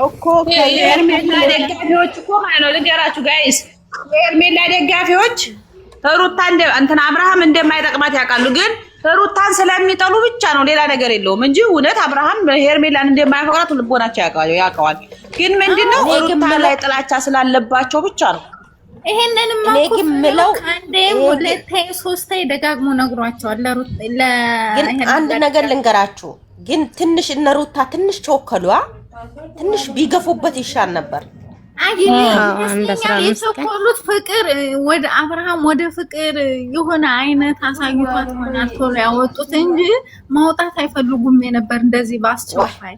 እኮ ከሄርሜላ ደጋፊዎች እኮ ማለት ነው ልንገራችሁ ጋይስ፣ የሄርሜላ ደጋፊዎች ሩታ እንትን አብርሃም እንደማይጠቅማት ያውቃሉ፣ ግን ሩታን ስለሚጠሉ ብቻ ነው፣ ሌላ ነገር የለውም እንጂ እውነት አብርሃም ሄርሜላን እንደማያፈቅራት ልቦናቸው ያውቀዋል። ግን ምንድነው ሩታ ላይ ጥላቻ ስላለባቸው ብቻ ነው። ይሄንንም ማቆም አንዴ ሁለቴ ሶስቴ ደጋግሞ ነግሯቸዋል። ግን አንድ ነገር ልንገራችሁ፣ ግን ትንሽ እነ ሩታ ትንሽ ቾከሏ፣ ትንሽ ቢገፉበት ይሻል ነበር። የቸኮሉት ፍቅር ወደ አብርሃም ወደ ፍቅር የሆነ አይነት አሳይቷት ሆናል ቶሎ ያወጡት እንጂ ማውጣት አይፈልጉም የነበር እንደዚህ ባስቸኳይ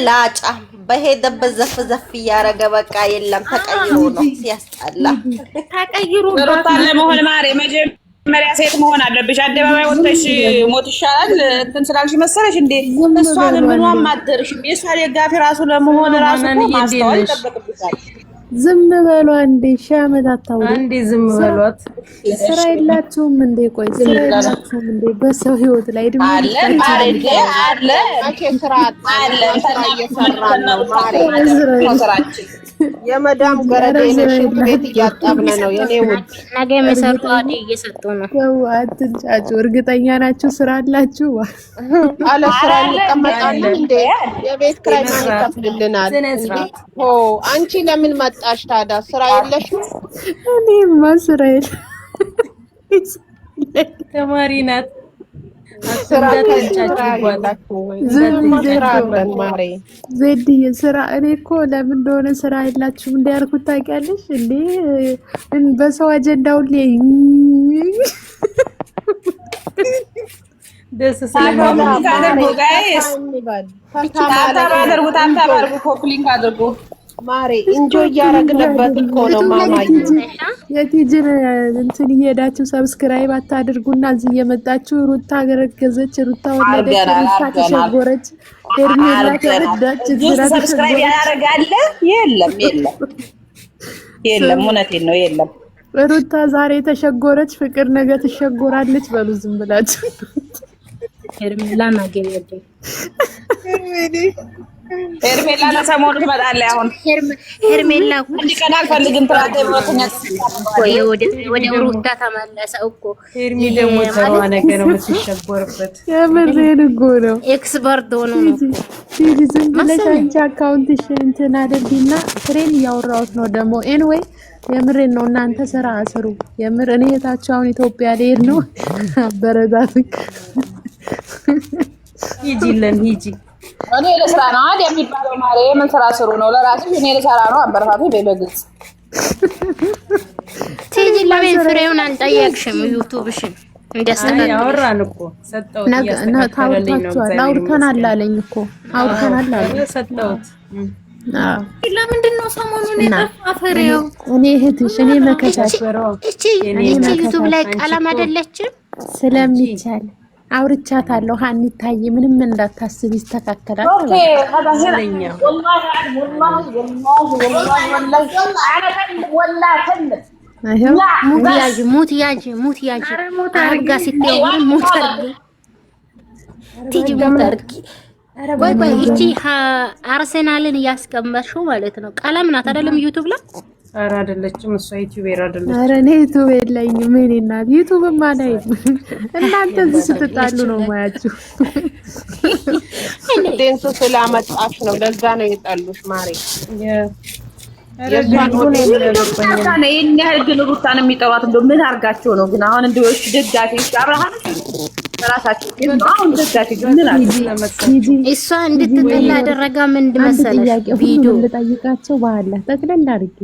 ላጫ በሄደበት ዘፍ ዘፍ እያረገ በቃ የለም ተቀይሮ ነው ሲያስጠላ። ተቀይሮ ሩታን ለመሆን ማሬ መጀመሪያ ሴት መሆን አለብሽ። አደባባይ ወጥተሽ ሞት ይሻላል እንትን ስላልሽ መሰለሽ እንዴ? እሷን ምኗም ማደርሽ የእሷ ደጋፊ ራሱ ለመሆን ራሱ ማስተዋል ይጠበቅብሻል። ዝም በሏ እንዴ! ሺህ ዓመት አታውሩ እንዴ! ዝም በሏት። ስራ የላችሁም እንዴ? ቆይ ስራ የላችሁም እንዴ? በሰው ህይወት ላይ ድም አለ አለ ስራ እየሰራን ነው ስራችን። የመዳም ገረዴ ቤት እያጣብነ ነው የኔ ውድ። ነገ መሰርቷት እየሰጡ ነው። ያው አትንጫጩ። እርግጠኛ ናችሁ ስራ አላችሁ? አለ ስራ እንቀመጣለን እንዴ? የቤት ኪራይ ማን ይከፍልልናል? ኦ አንቺ ለምን መጣሽ ታዲያ? ስራ የለሽም? እኔማ ስራ የለም። ተማሪ ናት። ዜድዬ ስራ እኔ እኮ ለምን እንደሆነ ስራ የላችሁም እንዲያልኩት ታውቂያለሽ እንዴ? በሰው አጀንዳ ሁሌ ደስ ስለማለት ማሬ እንጆ እያረግንበት እኮ ነው። ማማዬ የቲጅን እንትን እየሄዳችሁ ሰብስክራይብ አታድርጉና እዚህ እየመጣችሁ ሩታ ገረገዘች፣ ሩታ ወለደች፣ ሩታ ተሸጎረች፣ ሄርሜላ ተረዳች። ሰብስክራይብ ያደርጋለ? የለም እውነቴን ነው የለም። ሩታ ዛሬ ተሸጎረች፣ ፍቅር ነገ ትሸጎራለች። በሉ ዝም ብላችሁ ሄርሜላ ማገኝ ሄርሜላ ለሰሞኑ ትመጣለች። አሁን ሄርሜላ እንዲቀና አልፈልግም ትላለች። ወደ ሩታ ተመለሰ እኮ ሄርሜ ደግሞ ተዋ ነገር ነው የምትሸጎርበት። የምሬን እኮ ነው። ኤክስፐርት ሆኖ ነው። ቲጂ ዝም ብለሽ አንቺ አካውንትሽ እንትን አድርጊና ፍሬን እያወራሁት ነው ደግሞ ኤንዌይ የምሬን ነው። እናንተ ስራ አስሩ። የምር እኔ የታችሁ አሁን ኢትዮጵያ ልሄድ ነው። አበረታቱኝ። ሂጂልን ሂጂ። እኔ ለስራ ነው አይደል የሚባለው? ማሬ ምን ስራ ስሩ ነው? ለራስሽ እኔ ለስራ ነው። አበረታቱኝ በግልጽ። ቲጂ ለምን ፍሬውን አልጠየቅሽም? ዩቲዩብሽን እንዲያስተካክል ያወራን እኮ ሰጠሁት። ታውቃላችሁ አውርተናል አለኝ እኮ አውርተናል አለኝ ሰጠሁት። ለምንድን ነው ሰሞኑን የጠፋ ፍሬው? እኔ እህትሽ እኔ መከታሽ እቺ ዩቲዩብ ላይ ቀለም አይደለችም ስለሚቻል አውርቻታለሁ። ሀኒታዬ ምንም እንዳታስብ ይስተካከላል። ኦኬ ሙት ያጂ አርጋ ሲተው ሙት አርጊ ቲጂ ሙት አርጊ። ቆይ እቺ አርሰናልን ያስቀመጥሽው ማለት ነው። ቀለም ናት አይደለም? ዩቲዩብ ላይ ኧረ አይደለችም እሷ ዩቲዩበር አይደለችም። ኧረ እኔ ዩቲዩብ የለኝም። እኔ እናት ዩቲዩብ ማለት እናንተ እዚህ ስትጣሉ ነው ማያችሁ። ዴንሱ ስላመጣሽ ነው፣ ለዛ ነው የጣሉሽ ማሬ። ይሄን ያህል ግን ሩታን የሚጠሯት እንደው ምን አርጋቸው ነው ግን? አሁን እንደው እሺ ደጋፊ አብርሃም ራሳቸው ግን አሁን ደጋፊ ግን ምን አርጋቸው? እሷ እንድትጠላ ያደረጋ ምንድን መሰለሽ? ቪዲዮ ልጠይቃቸው ባለ ጠቅለል አድርጌ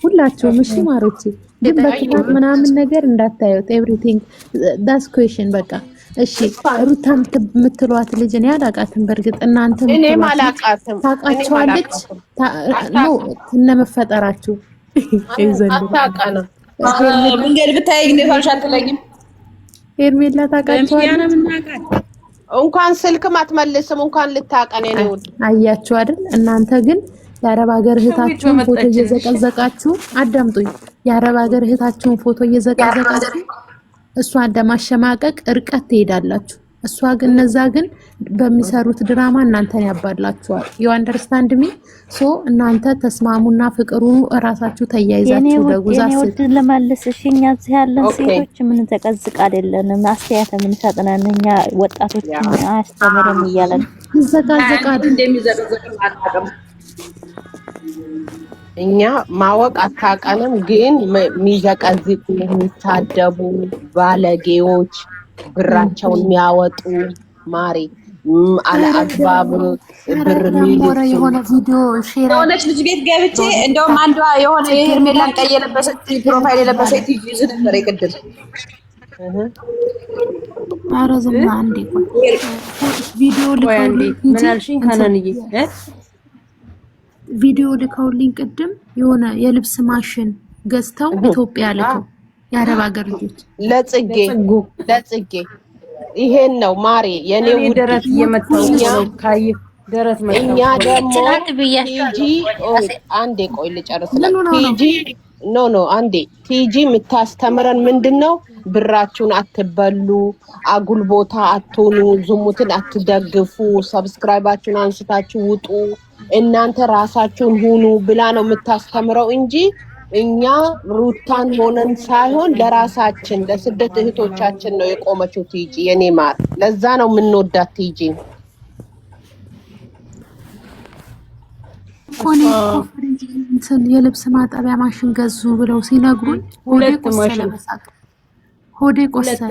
ሁላችሁም እሺ ማሮቼ፣ ግን በክፋት ምናምን ነገር እንዳታዩት። ኤቭሪቲንግ ዳስ ኩዌሽን በቃ እሺ። ሩታ የምትሏት ልጅ እኔ አላውቃትም። በእርግጥ እናንተ እኔም አላውቃትም። ታውቃቸዋለች ነው እነመፈጠራችሁ አታውቃና መንገድ ብታይ ግን ይፋልሽ አትለኝም። ሄርሜላ ታውቃቸዋለች። እንኳን ስልክም አትመልስም እንኳን ልታቀኔ ነው። አያችሁ አይደል? እናንተ ግን የአረብ ሀገር እህታችሁን ፎቶ እየዘቀዘቃችሁ አዳምጡኝ። የአረብ ሀገር እህታችሁን ፎቶ እየዘቀዘቃችሁ እሷን ለማሸማቀቅ እርቀት ትሄዳላችሁ። እሷ ግን እነዛ ግን በሚሰሩት ድራማ እናንተን ያባላችኋል። ዩ አንደርስታንድ ሚ ሶ እናንተ ተስማሙና ፍቅሩ እራሳችሁ ተያይዛችሁ ደጉዛ ወድ ለማለስ እኛ እዚህ ያለን ሴቶች ምን ተቀዝቅ አይደለንም። አስተያየት ምን ሰጥነን እኛ ወጣቶችን አስተምረን እያለን ዘጋዘጋድ እንደሚዘቀዘቅ አጣቀም እኛ ማወቅ አታውቀንም፣ ግን የሚዘቀዝቁ የሚሳደቡ ባለጌዎች ብራቸውን የሚያወጡ ማሪ አለአግባብ ብር የሚወረ የሆነ ቪዲዮ ሼር የሆነች ልጅ ቤት ገብቼ እንደውም አንዷ የሆነ የሄርሜላን ቀይ የለበሰች ፕሮፋይል የለበሰች ይዝ ነበር ይቅድም አረዝና አንዴ ቪዲዮ ልከውልኝ ቅድም የሆነ የልብስ ማሽን ገዝተው ኢትዮጵያ ልከው የአረብ ሀገር ልጆች ለጽጌ ይሄን ነው ማሪ የኔ ደረት እየመጣው ነው ካይ ደረት መጣው እኛ ደግሞ ቲጂ አንዴ ቆይ ልጨርስ ቲጂ ኖ አንዴ ቲጂ የምታስተምረን ምንድነው ብራችሁን አትበሉ፣ አጉል ቦታ አትሆኑ፣ ዝሙትን አትደግፉ፣ ሰብስክራይባችሁን አንስታችሁ ውጡ፣ እናንተ ራሳችሁን ሁኑ ብላ ነው የምታስተምረው እንጂ እኛ ሩታን ሆነን ሳይሆን ለራሳችን ለስደት እህቶቻችን ነው የቆመችው ቲጂ የኔ ማር። ለዛ ነው የምንወዳት ቲጂ። ኮኔ የልብስ ማጠቢያ ማሽን ገዙ ብለው ሲነግሩኝ ሆዴ ቆሰለ።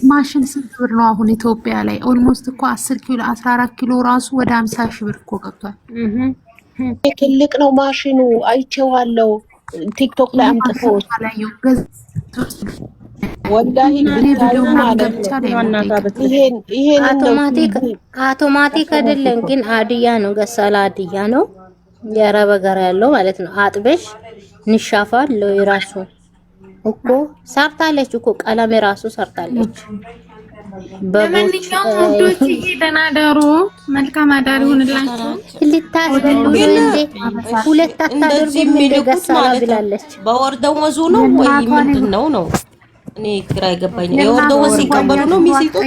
ማሽን ስንት ብር ነው አሁን ኢትዮጵያ ላይ? ኦልሞስት እኮ 10 ኪሎ 14 ኪሎ ራሱ ወደ 50 ሺህ ብር እኮ ገብቷል። ትልቅ ነው ማሽኑ፣ አይቼዋለሁ ቲክቶክ ላይ አምጥተውት ወላሂ ቢታዩ ማለት ነው። ይሄን አውቶማቲክ አይደለም ግን አድያ ነው፣ ገሳላ አድያ ነው የአረብ ሀገር ያለው ማለት ነው። አጥበሽ ንሻፋል ለራሱ እኮ ሰርታለች እኮ ቀለም ራሱ ሰርታለች። በማንኛውም ወንዶች ይደናደሩ መልካም አዳር ይሁንላችሁ። ልታስበሉ እንዴ ሁለት አታደርጉ እንደገሳላ ብላለች። በወር ደመወዙ ነው ወይ ምንድነው ነው? እኔ ግራ ይገባኝ። የወር ደመወዝ ሲቀበሉ ነው የሚስጡት።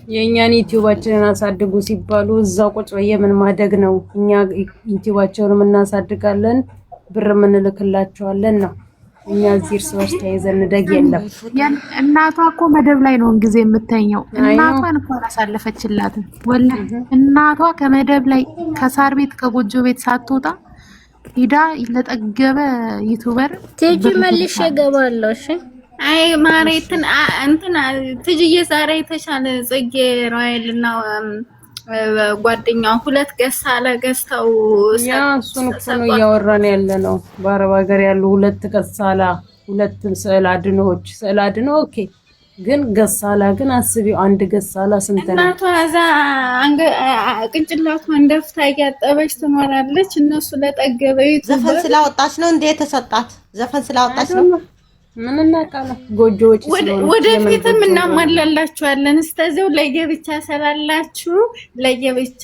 የኛን ዩቲዩባችንን አሳድጉ ሲባሉ እዛው ቁጭ በየምን ማደግ ነው? እኛ ዩቲዩባቸውን እናሳድጋለን ብር ምንልክላቸዋለን ነው። እኛ እዚህ እርስ በርስ ተይዘን እንደግ የለም። እናቷ እኮ መደብ ላይ ነው እንግዲህ የምተኘው። እናቷን እኮ አላሳለፈችላትም ወላሂ። እናቷ ከመደብ ላይ ከሳር ቤት ከጎጆ ቤት ሳትወጣ ሂዳ ለጠገበ ዩቲዩበር ቲጂ መልሼ እገባለሁ። እሺ አይ ማሬትን እንትና ትጂዬ ዛሬ የተሻለ ጽጌ ሮያል እና ጓደኛው ሁለት ገሳላ ገዝተው እሱን እኮ ነው እያወራን ያለ ነው። በአረብ ሀገር ያሉ ሁለት ገሳላ ሁለት ስዕል አድኖ ኦኬ። ግን ገሳላ ግን አስቢው አንድ ገሳላ ስንት ነው? እናቷ እዛ ቅንጭላቷን ደፍታ እያጠበች ትኖራለች። እነሱ ለጠገበው ዘፈን ስላወጣች ነው እንዴ የተሰጣት? ዘፈን ስላወጣች ነው ምን እናውቃለን። ጎጆዎች ስለሆነ ወደፊትም እናሟላላችኋለን። እስከዚያው ለየብቻ ሰላላችሁ ለየብቻ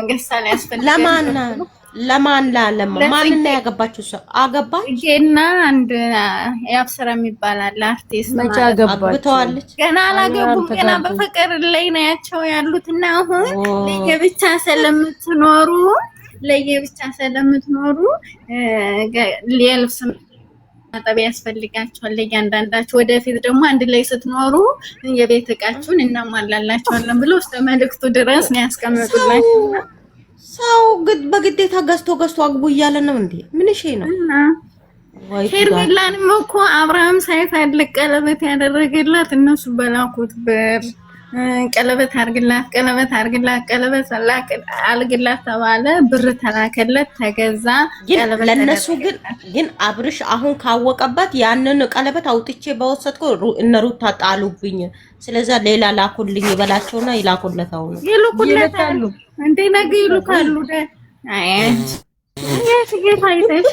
ገሳላ ያስፈልጋል። ለማን ማን ነው ያገባችሁ? ሰው አገባች እና አንድ ያብስራ የሚባል አለ አርቲስት መቻ አገባች። ገና አላገቡም። ገና በፍቅር ላይ ነው ያሉትና አሁን ለየብቻ ስለምትኖሩ የልብስ ማጠቢያ ያስፈልጋችኋል ለእያንዳንዳችሁ። ወደፊት ደግሞ አንድ ላይ ስትኖሩ የቤት እቃችሁን እናሟላላችኋለን ብሎ እስከ መልእክቱ ድረስ ነው ያስቀመጡላችሁ። ሰው በግዴታ ገዝቶ አግቡ እያለ ነው እንዴ? ምን እሺ ነው? ሄርሜላንም እኮ አብርሃም ሳይፈልግ ቀለበት ያደረገላት እነሱ በላኩት ብር ቀለበት አርግላት አልግላት ተባለ። ብር ተላከለት፣ ተገዛ። ቀለበት ለነሱ ግን አብርሽ አሁን ካወቀበት ያንን ቀለበት አውጥቼ በወሰድኩ እነ ሩታ ጣሉብኝ፣ ስለዚህ ሌላ ላኩልኝ ይበላቸውና ይላኩለታው ነው ይልኩለታሉ እንዴ ነገ ይልካሉ። አያት የት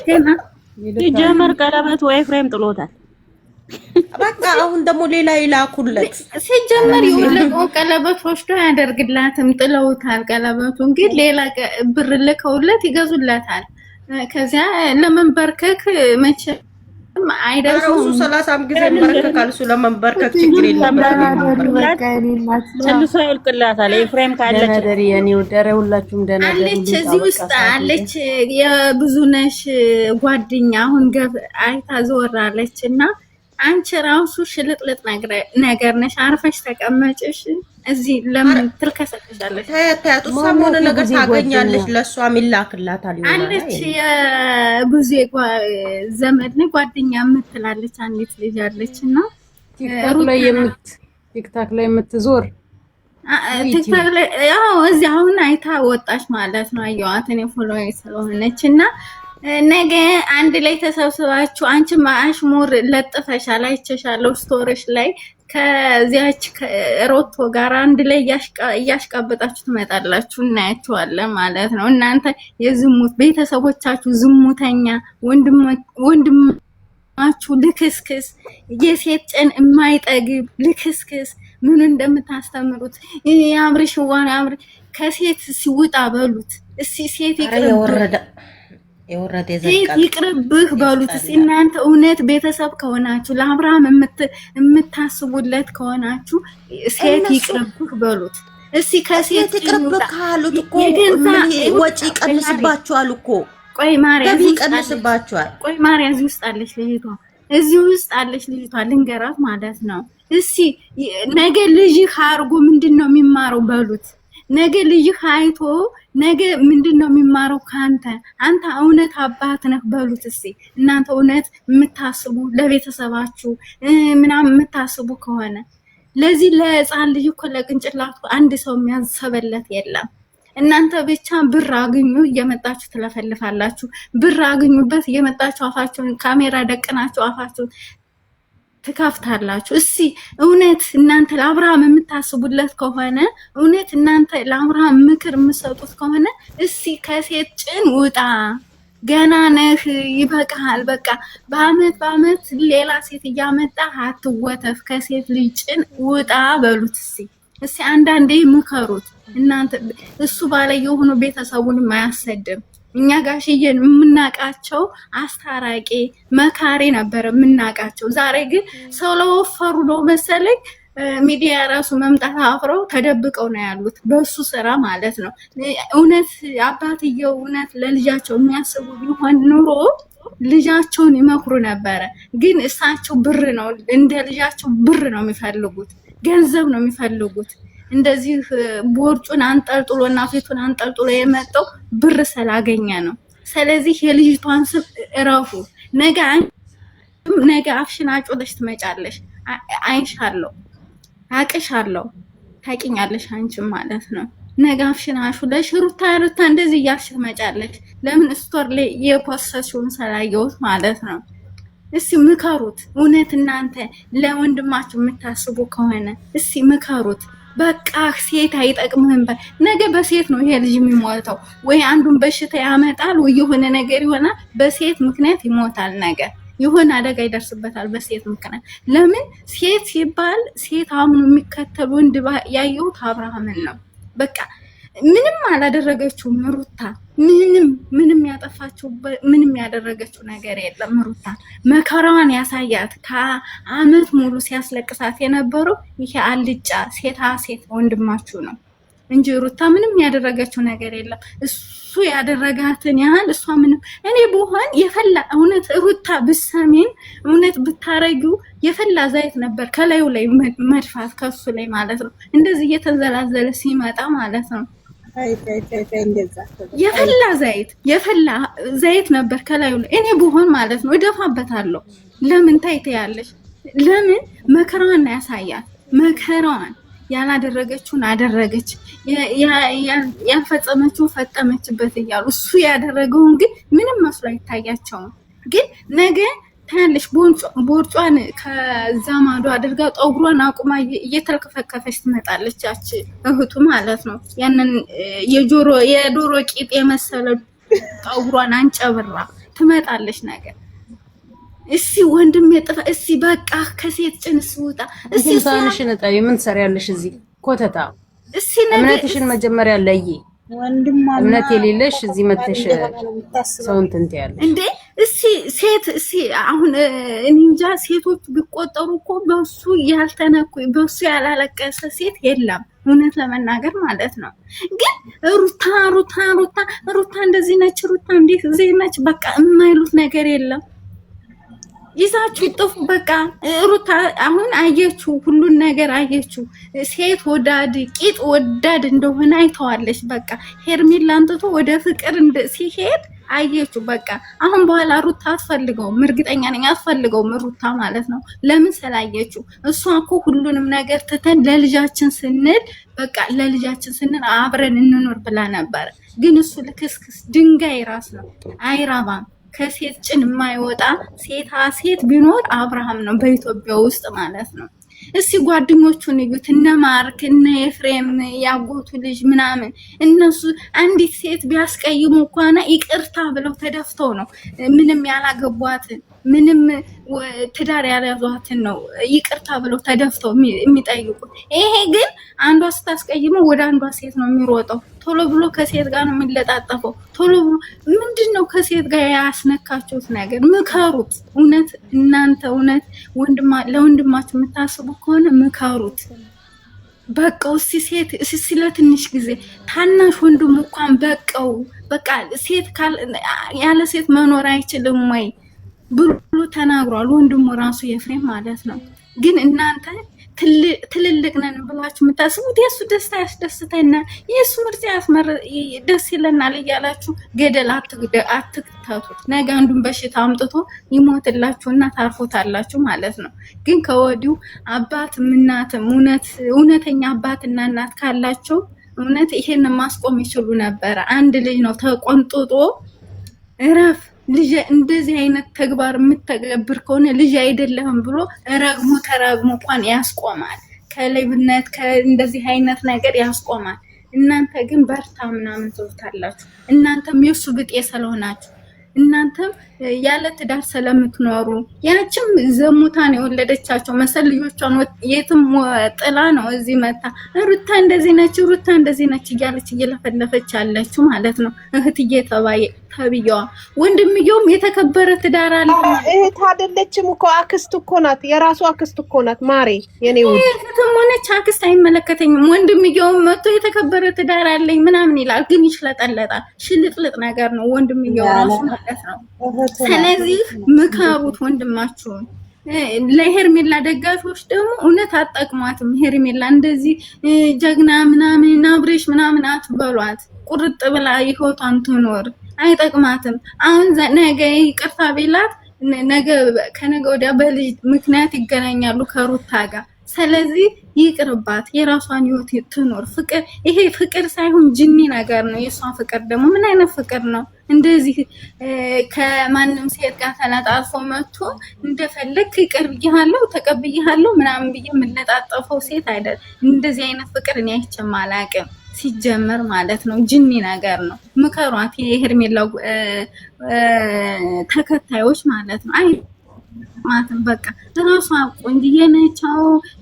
ገና የጀመር ቀለበት ወይ ፍሬም ጥሎታል። በቃ አሁን ደግሞ ሌላ ይላኩለት። ሲጀመር ይውልቀው ቀለበት ወስዶ ያደርግላትም ጥለውታል። ቀለበቱን ግን ሌላ ብር ልከውለት ይገዙላታል። ከዚያ ለመንበርከክ መቼ አይደርሱም። እሱ 30 ጊዜ በረከካል። እሱ ለመንበርከክ ችግር የለበትም። መልሶ ይልቅላታል። ኤፍሬም ካለች ደናደሪ የኔ ወደረ ሁላችሁም ደናደሪ አለች። እዚህ ውስጥ አለች የብዙነሽ ጓደኛ አሁን አይታ ዘወራለች እና አንቺ ራሱ ሽልጥልጥ ነገር ነሽ። አርፈሽ ተቀመጭሽ። እዚህ ለምን ትልከሰከሻለሽ? ታያት ሰሞኑ ነገር ታገኛለሽ። ለሷ ሚላክላታል ይሆናል አለች። የብዙ ዘመድ ነው ጓደኛ የምትላለች አንዲት ልጅ አለችና ቲክታክ ላይ የምትዞር ቲክታክ ላይ ያው እዚህ አሁን አይታ ወጣች ማለት ነው። አየዋት እኔ ፎሎዌር ስለሆነች እና ነገ አንድ ላይ ተሰብስባችሁ አንቺ ማሽሙር ለጥፈሻል አይቼሻለሁ ስቶሪሽ ላይ ከዚያች ሮቶ ጋር አንድ ላይ እያሽቃበጣችሁ ትመጣላችሁ እናያችኋለን ማለት ነው። እናንተ የዝሙት ቤተሰቦቻችሁ ዝሙተኛ ወንድማችሁ ልክስክስ የሴት ጭን የማይጠግብ ልክስክስ ምን እንደምታስተምሩት ያምርሽ ዋና ያምር ከሴት ሲወጣ በሉት እስቲ ሴት ይቅርብህ በሉት። እናንተ እውነት ቤተሰብ ከሆናችሁ ለአብርሃም የምታስቡለት ከሆናችሁ ሴት ይቅርብህ በሉት። እስቲ ከሴት ይቅርብህ ካሉት እኮ ወጪ ይቀንስባችኋል እኮ። ቆይ ማርያም ይቀንስባችኋል። ቆይ ማርያም እዚህ ውስጥ አለች ልጅቷ፣ እዚህ ውስጥ አለች ልጅቷ ልንገራት ማለት ነው። እስቲ ነገ ልጅህ አርጎ ምንድነው የሚማረው በሉት። ነገ ልጅህ አይቶ ነገ ምንድነው የሚማረው ካንተ? አንተ እውነት አባት ነህ በሉት። እስቲ እናንተ እውነት የምታስቡ ለቤተሰባችሁ ምናምን የምታስቡ ከሆነ ለዚህ ለህፃን ልጅ እኮ ለቅንጭላቱ አንድ ሰው የሚያሰበለት የለም። እናንተ ብቻ ብር አግኙ እየመጣችሁ ትለፈልፋላችሁ። ብር አግኙበት እየመጣችሁ አፋችሁን ካሜራ ደቅናችሁ አፋችሁን ትካፍታላችሁ። እስቲ እውነት እናንተ ለአብርሃም የምታስቡለት ከሆነ እውነት እናንተ ለአብርሃም ምክር የምትሰጡት ከሆነ እስቲ ከሴት ጭን ውጣ፣ ገና ነህ፣ ይበቃሃል። በቃ በአመት ሌላ ሴት እያመጣ አትወተፍ፣ ከሴት ልጅ ጭን ውጣ በሉት። እስቲ አንዳንዴ ምከሩት። እናንተ እሱ ባለ የሆኑ ቤተሰቡንም አያሰድም። እኛ ጋሽዬን የምናቃቸው አስታራቂ መካሪ ነበር የምናቃቸው። ዛሬ ግን ሰው ለወፈሩ ነው መሰለኝ ሚዲያ ራሱ መምጣት አፍረው ተደብቀው ነው ያሉት በሱ ስራ ማለት ነው። እውነት አባትየው እውነት ለልጃቸው የሚያስቡ ቢሆን ኑሮ ልጃቸውን ይመክሩ ነበረ። ግን እሳቸው ብር ነው እንደ ልጃቸው ብር ነው የሚፈልጉት፣ ገንዘብ ነው የሚፈልጉት። እንደዚህ ቦርጩን አንጠልጥሎና ፊቱን አንጠልጥሎ የመጣው ብር ስላገኘ ነው። ስለዚህ የልጅቷን ስም እረፉ። ነገ አፍሽን አጮለሽ ትመጫለሽ። አይሻለሁ፣ አቅሻለሁ፣ ታቂኛለሽ አንቺም ማለት ነው። ነገ አፍሽን አሹለሽ ሩታ እንደዚህ እያልሽ ትመጫለሽ። ለምን ስቶር ላይ የፖሰሽውን ስላየሁት ማለት ነው። እስቲ ምከሩት። እውነት እናንተ ለወንድማችሁ የምታስቡ ከሆነ እስቲ ምከሩት። በቃ ሴት አይጠቅምህም። ነገ በሴት ነው ይሄ ልጅ የሚሞተው። ወይ አንዱን በሽታ ያመጣል ወይ የሆነ ነገር ይሆናል። በሴት ምክንያት ይሞታል። ነገ የሆነ አደጋ ይደርስበታል በሴት ምክንያት። ለምን ሴት ሲባል ሴት አምኑ የሚከተል ወንድ ያየሁት አብርሃምን ነው። በቃ ምንም አላደረገችውም ሩታ። ምንም ያጠፋችው ምንም ያደረገችው ነገር የለም። ሩታ መከራዋን ያሳያት ከአመት ሙሉ ሲያስለቅሳት የነበረው ይሄ አልጫ ሴት ወንድማችሁ ነው እንጂ ሩታ ምንም ያደረገችው ነገር የለም። እሱ ያደረጋትን ያህል እሷ ምንም እኔ በሆን የፈላ እውነት ሩታ ብሰሜን እውነት ብታረጊው የፈላ ዘይት ነበር ከላዩ ላይ መድፋት ከሱ ላይ ማለት ነው። እንደዚህ እየተዘላዘለ ሲመጣ ማለት ነው። የፈላ ዘይት ነበር ከላዩ ላይ እኔ በሆን ማለት ነው እደፋበታለሁ። ለምን ታይተያለሽ? ለምን መከራዋን ያሳያት። መከራዋን ያላደረገችውን አደረገች፣ ያልፈጸመችው ፈጸመችበት እያሉ እሱ ያደረገውን ግን ምንም መስሎ አይታያቸውም። ግን ነገ ታያለሽ ቦርጯን ከዛ ማዶ አድርጋ ጠጉሯን አቁማ እየተልከፈከፈች ትመጣለች። ያቺ እህቱ ማለት ነው። ያንን የዶሮ ቂጥ የመሰለ ጠጉሯን አንጨብራ ትመጣለች ነገር። እስቲ ወንድም የጥፋ እስቲ በቃ ከሴት ጭንስ ውጣ። እስቲ ሳንሽን ጣይ ምን ትሰሪያለሽ እዚህ ኮተታ? እስቲ እምነትሽን መጀመሪያ ለይ። እምነት የሌለሽ እዚህ መተሽ ሰውን ትንት ያለሽ እንዴ? ሴት አሁን እንጃ ሴቶች ቢቆጠሩ እኮ በሱ ያልተነኩ በሱ ያላለቀሰ ሴት የለም፣ እውነት ለመናገር ማለት ነው። ግን ሩታ እንደዚህ ነች፣ ሩታ እንዴት እዚህ ነች፣ በቃ የማይሉት ነገር የለም። ይዛችሁ ጥፉ በቃ። ሩታ አሁን አየችው፣ ሁሉን ነገር አየችው። ሴት ወዳድ ቂጥ ወዳድ እንደሆነ አይተዋለች። በቃ ሄርሜላን ትቶ ወደ ፍቅር ሲሄድ አየችው። በቃ አሁን በኋላ ሩታ አትፈልገውም፣ እርግጠኛ ነኝ አትፈልገውም ሩታ ማለት ነው። ለምን ስላየችው። እሷ እኮ ሁሉንም ነገር ትተን ለልጃችን ስንል በቃ ለልጃችን ስንል አብረን እንኖር ብላ ነበር። ግን እሱ ልክስክስ ድንጋይ ራስ ነው፣ አይራባም። ከሴት ጭን የማይወጣ ሴት ቢኖር አብርሃም ነው በኢትዮጵያ ውስጥ ማለት ነው። እስቲ ጓደኞቹን እዩት፣ እነ ማርክ እነ ኤፍሬም ያጎቱ ልጅ ምናምን እነሱ አንዲት ሴት ቢያስቀይሙ እንኳን ይቅርታ ብለው ተደፍተው ነው ምንም ያላገቧትን ምንም ትዳር ያልያዟትን ነው ይቅርታ ብለው ተደፍተው የሚጠይቁት። ይሄ ግን አንዷ ስታስቀይመው ወደ አንዷ ሴት ነው የሚሮጠው፣ ቶሎ ብሎ ከሴት ጋር ነው የሚለጣጠፈው። ቶሎ ብሎ ምንድነው ከሴት ጋር ያስነካችሁት ነገር? ምከሩት። እውነት እናንተ እውነት ለወንድማችሁ የምታስቡ ከሆነ ምከሩት። በቃው ሴት ለትንሽ ጊዜ ታናሽ ወንድም እንኳን በቃው በቃ ሴት ያለ ሴት መኖር አይችልም ወይ ብሎ ተናግሯል። ወንድሙ ራሱ ኤፍሬም ማለት ነው። ግን እናንተ ትልልቅ ነን ብላችሁ የምታስቡት የሱ ደስታ ያስደስተናል፣ የሱ ምርጫ ደስ ይለናል እያላችሁ ገደል አትክተቱት። ነገ አንዱን በሽታ አምጥቶ ይሞትላችሁና ታርፎታላችሁ ማለት ነው። ግን ከወዲሁ አባትም እናትም እውነተኛ አባትና እናት ካላቸው እውነት ይሄን ማስቆም ይችሉ ነበረ። አንድ ልጅ ነው ተቆንጥጦ እረፍ ልጅ እንደዚህ አይነት ተግባር የምትተገብር ከሆነ ልጅ አይደለህም ብሎ ተረግሞ እንኳን ያስቆማል። ከሌብነት ከእንደዚህ አይነት ነገር ያስቆማል። እናንተ ግን በርታ ምናምን ትሉታላችሁ። እናንተም የሱ ብጤ ስለሆናችሁ፣ እናንተም ያለ ትዳር ስለምትኖሩ ያችም ዘሙታን የወለደቻቸው መሰል ልጆቿን የትም ጥላ ነው እዚህ መታ ሩታ እንደዚህ ነች ሩታ እንደዚህ ነች እያለች እየለፈለፈች ያለችው ማለት ነው። እህትዬ ተብዬዋ ወንድምየውም የተከበረ ትዳር አለ። እህት አይደለችም እኮ አክስት እኮ ናት፣ የራሱ አክስት እኮ ናት። ማሬ የኔ ውድ እህትም ሆነች አክስት አይመለከተኝም። ወንድምየውም መጥቶ የተከበረ ትዳር አለኝ ምናምን ይላል፣ ግን ይሽለጠለጣል። ሽልጥልጥ ነገር ነው ወንድምየው ራሱ ማለት ነው። ስለዚህ ምከሩት ወንድማችሁን። ለሄርሜላ ደጋፊዎች ደግሞ እውነት አጠቅሟትም። ሄርሜላ እንደዚህ ጀግና ምናምን አብሬሽ ምናምን አትበሏት። ቁርጥ ብላ ህይወቷን ትኖር፣ አይጠቅማትም። አሁን ነገ ይቅርታ ቢላት ከነገ ወዲያ በልጅ ምክንያት ይገናኛሉ ከሩታ ጋር። ስለዚህ ይቅርባት፣ የራሷን ህይወት ትኖር። ፍቅር ይሄ ፍቅር ሳይሆን ጅኒ ነገር ነው። የሷ ፍቅር ደግሞ ምን አይነት ፍቅር ነው? እንደዚህ ከማንም ሴት ጋር ተለጣጥፎ መጥቶ እንደፈለክ ይቅር ብያለሁ ተቀብያለሁ ምናምን ብዬ የምለጣጠፈው ሴት አይደል። እንደዚህ አይነት ፍቅር እኔ አይቼም አላውቅም ሲጀመር ማለት ነው። ጅኒ ነገር ነው። ምከሯት፣ የሄርሜላ ተከታዮች ማለት ነው። አይ ማተም በቃ ራሷ ቆንጅዬ ነች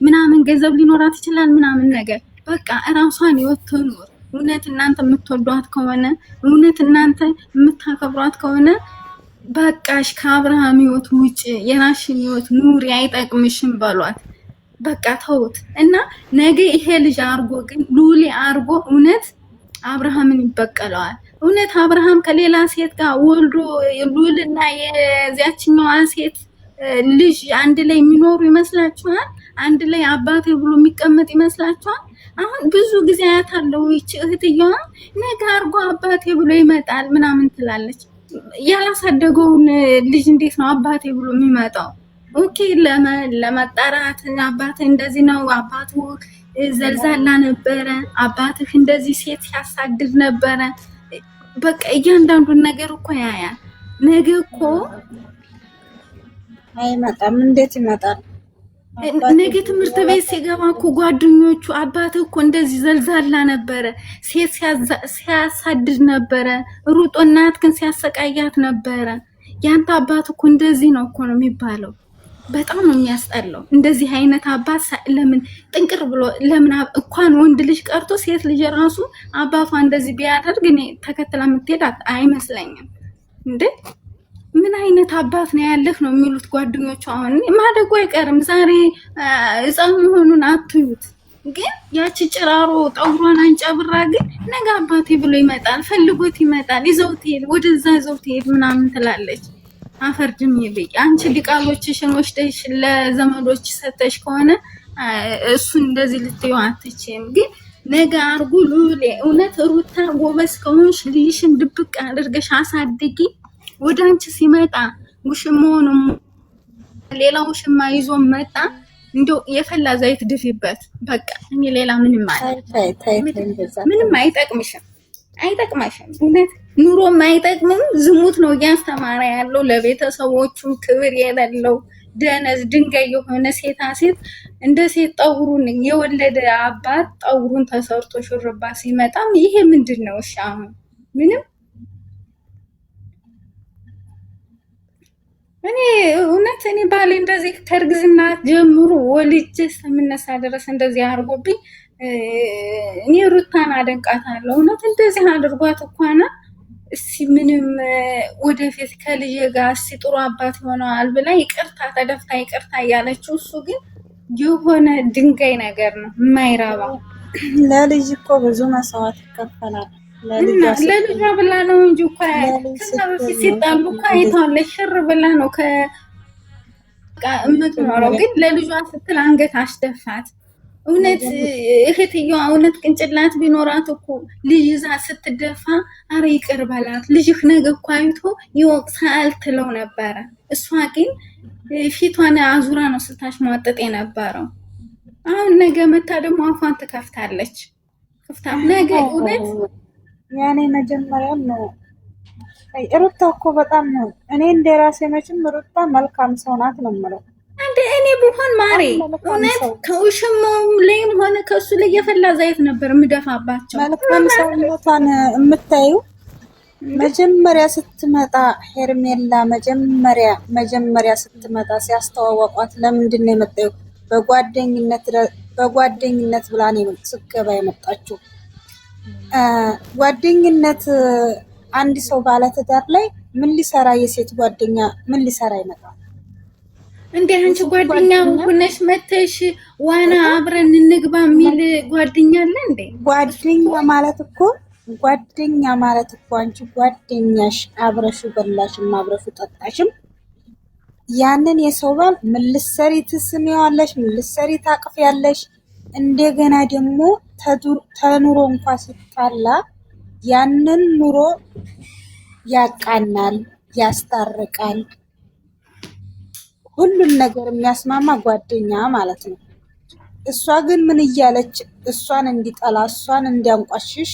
ምናምን ገንዘብ ሊኖራት ይችላል ምናምን ነገር በቃ ራሷን ህይወት ትኖር። እውነት እናንተ የምትወዷት ከሆነ እውነት እናንተ የምታከብሯት ከሆነ በቃሽ ከአብርሃም ህይወት ውጭ የራስሽን ህይወት ኑሪ፣ አይጠቅምሽም በሏት። በቃ ተውት እና ነገ ይሄ ልጅ አርጎ ግን ሉሊ አርጎ እውነት አብርሃምን ይበቀለዋል። እውነት አብርሃም ከሌላ ሴት ጋር ወልዶ ሉልና የዚያችኛዋ ሴት ልጅ አንድ ላይ የሚኖሩ ይመስላችኋል? አንድ ላይ አባቴ ብሎ የሚቀመጥ ይመስላችኋል? አሁን ብዙ ጊዜ አያታለሁ ይቺ እህትየዋ ነገ አርጎ አባቴ ብሎ ይመጣል ምናምን ትላለች። ያላሳደገውን ልጅ እንዴት ነው አባቴ ብሎ የሚመጣው? ኦኬ ለመጣራት አባቴ እንደዚህ ነው፣ አባቱ ዘልዛላ ነበረ፣ አባትህ እንደዚህ ሴት ሲያሳድድ ነበረ። በቃ እያንዳንዱን ነገር እኮ ያያል። ነገ እኮ አይመጣም። እንዴት ይመጣል? ነገ ትምህርት ቤት ሲገባ እኮ ጓደኞቹ አባትህ እኮ እንደዚህ ዘልዛላ ነበረ፣ ሴት ሲያሳድድ ነበረ፣ ሩጦ እናትህን ሲያሰቃያት ነበረ። ያንተ አባት እኮ እንደዚህ ነው እኮ ነው የሚባለው። በጣም ነው የሚያስጠላው። እንደዚህ አይነት አባት ለምን ጥንቅር ብሎ ለምን እንኳን ወንድ ልጅ ቀርቶ ሴት ልጅ ራሱ አባቷ እንደዚህ ቢያደርግ እኔ ተከትላ የምትሄድ አይመስለኝም። እንዴ ምን አይነት አባት ነው ያለህ ነው የሚሉት ጓደኞቹ። አሁን ማደጎ አይቀርም ዛሬ ሕፃን መሆኑን አትዩት። ግን ያቺ ጭራሮ ጠጉሯን አንጨብራ ግን ነገ አባቴ ብሎ ይመጣል፣ ፈልጎት ይመጣል፣ ይዘውት ይሄድ ወደዛ ይዘውት ይሄድ ምናምን ትላለች። አፈርድም ይበይ። አንቺ ዲቃሎችሽን ወስደሽ ለዘመዶች ሰተሽ ከሆነ እሱን እንደዚህ ልትዩ አትችይም። ግን ነገ አርጉ ሉሌ እውነት ሩታ ጎበዝ ከሆንሽ ልጅሽን ድብቅ አድርገሽ አሳድጊ። ወደ አንቺ ሲመጣ ውሽማውንም ሌላ ውሽማ ይዞ መጣ እንደው የፈላ ዘይት ድፊበት በቃ። እኔ ሌላ ምንም ምንም አይጠቅምሽም፣ አይጠቅማሽም። እውነት ኑሮም አይጠቅምም። ዝሙት ነው እያስተማረ ያለው ለቤተሰቦቹ ክብር የሌለው ደነዝ ድንጋይ የሆነ ሴታ ሴት እንደ ሴት ጠጉሩን የወለደ አባት ጠጉሩን ተሰርቶ ሹርባ ሲመጣም ይሄ ምንድን ነው? እሺ አሁን ምንም እኔ እውነት እኔ ባሌ እንደዚህ ከእርግዝና ጀምሮ ወልጄ እስከምነሳ ድረስ እንደዚህ አድርጎብኝ እኔ ሩታን አደንቃታለሁ። እውነት እንደዚህ አድርጓት እንኳን እስኪ ምንም ወደፊት ከልጅ ጋር እስኪ ጥሩ አባት ሆነዋል ብላ ይቅርታ ተደፍታ ይቅርታ እያለችው፣ እሱ ግን የሆነ ድንጋይ ነገር ነው የማይረባ። ለልጅ እኮ ብዙ መስዋዕት ይከፈላል። ለልጇ ብላ ነው እንጂ እኮ ከዛ በፊት ሲጣሉ እኮ አይተዋለች። ሽር ብላ ነው የምትኖረው። ግን ለልጇ ስትል አንገት አስደፋት። እውነት እህትየዋ እውነት ቅንጭላት ቢኖራት እኮ ልጅ ይዛ ስትደፋ አረ ይቅር በላት ልጅህ ነገ እኮ አይቶ ይወቅሳል ትለው ነበረ። እሷ ግን ፊቷን አዙራ ነው ስታሽሟጥጥ የነበረው። አሁን ነገ መታ ደግሞ አፏን ትከፍታለች። ነገ እውነት ያኔ መጀመሪያም ነው ሩታ እኮ በጣም ነው። እኔ እንደራሴ መቼም ሩታ መልካም ሰው ናት ነው የምለው። አንዴ እኔ ብሆን ማሬ እውነት ከውሽማውም ላይም ሆነ ከሱ ላይ የፈላ ዘይት ነበር የምደፋባቸው። መልካም ሰውነቷን የምታዩ መጀመሪያ ስትመጣ ሄርሜላ መጀመሪያ ስትመጣ ሲያስተዋወቋት ለምንድን ነው የመጣው? በጓደኝነት ብላ ነው ስገባ የመጣችው። ጓደኝነት አንድ ሰው ባለትዳር ላይ ምን ሊሰራ የሴት ጓደኛ ምን ሊሰራ ይመጣል? እንዴ አንቺ ጓደኛ ሆነሽ መተሽ ዋና አብረን እንግባ የሚል ጓደኛ አለ እንዴ? ጓደኛ ማለት እኮ አንቺ ጓደኛሽ አብረሹ በላሽም አብረሹ ጠጣሽም ያንን የሰው ባል ምን ልትሰሪ ትስሚዋለሽ? ምን ልትሰሪ ታቅፊያለሽ? እንደገና ደግሞ ተኑሮ እንኳን ሲጣላ ያንን ኑሮ ያቃናል፣ ያስታርቃል። ሁሉን ነገር የሚያስማማ ጓደኛ ማለት ነው። እሷ ግን ምን እያለች እሷን እንዲጠላ እሷን እንዲያንቋሽሽ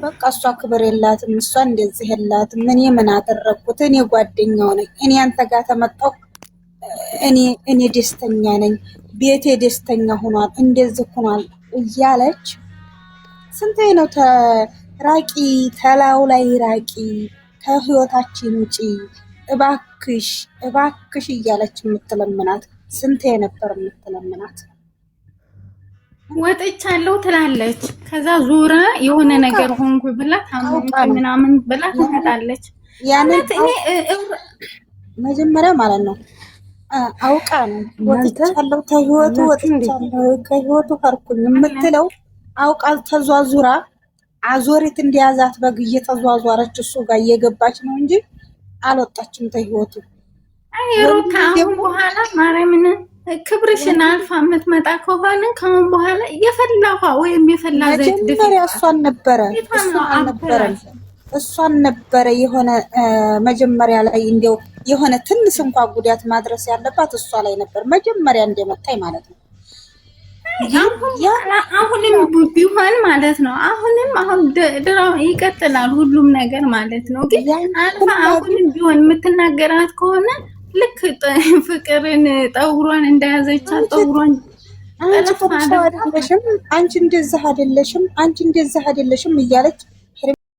በቃ እሷ ክብር የላትም፣ እሷ እንደዚህ የላትም። እኔ ምን አደረኩት? እኔ ጓደኛው ነኝ። እኔ አንተ ጋር ተመጣሁ፣ እኔ ደስተኛ ነኝ፣ ቤቴ ደስተኛ ሆኗል፣ እንደዚህ ሆኗል እያለች ስንቴ ነው ራቂ፣ ተላው ላይ ራቂ፣ ከህይወታችን ውጪ እባክሽ እያለች የምትለምናት ስንቴ ነበር የምትለምናት። ወጥቻለሁ ትላለች። ከዛ ዙራ የሆነ ነገር ሆንኩ ብላ ታምጣ ምናምን ብላ ትመጣለች። ያንን መጀመሪያ ማለት ነው አውቃ ነው ወጥቻለሁ፣ ከህይወቱ ወጥቻለሁ፣ ከህይወቱ ከርኩኝ የምትለው አውቃ ተዟዙራ አዞሪት እንዲያዛት በግ እየተዟዟረች እሱ ጋር እየገባች ነው እንጂ አልወጣችም ከህይወቱ። ሩታ አሁን በኋላ ማርያምን ክብርሽን አልፋ የምትመጣ ከሆነ ከአሁን በኋላ የፈላ ውሃ ወይም የፈላ ዘይት መጀመሪያ እሷን ነበረ የሆነ መጀመሪያ ላይ እንደው የሆነ ትንሽ እንኳን ጉዳት ማድረስ ያለባት እሷ ላይ ነበር መጀመሪያ እንደመጣይ ማለት ነው። አሁንም ቢሆን ማለት ነው አሁን ድራው ይቀጥላል ሁሉም ነገር ማለት ነው። ግን አልፋ አሁንም ቢሆን የምትናገራት ከሆነ ልክ ፍቅርን ጠውሯን እንደያዘቻት ጠውሯን አንቺ እንደዛ አይደለሽም እያለች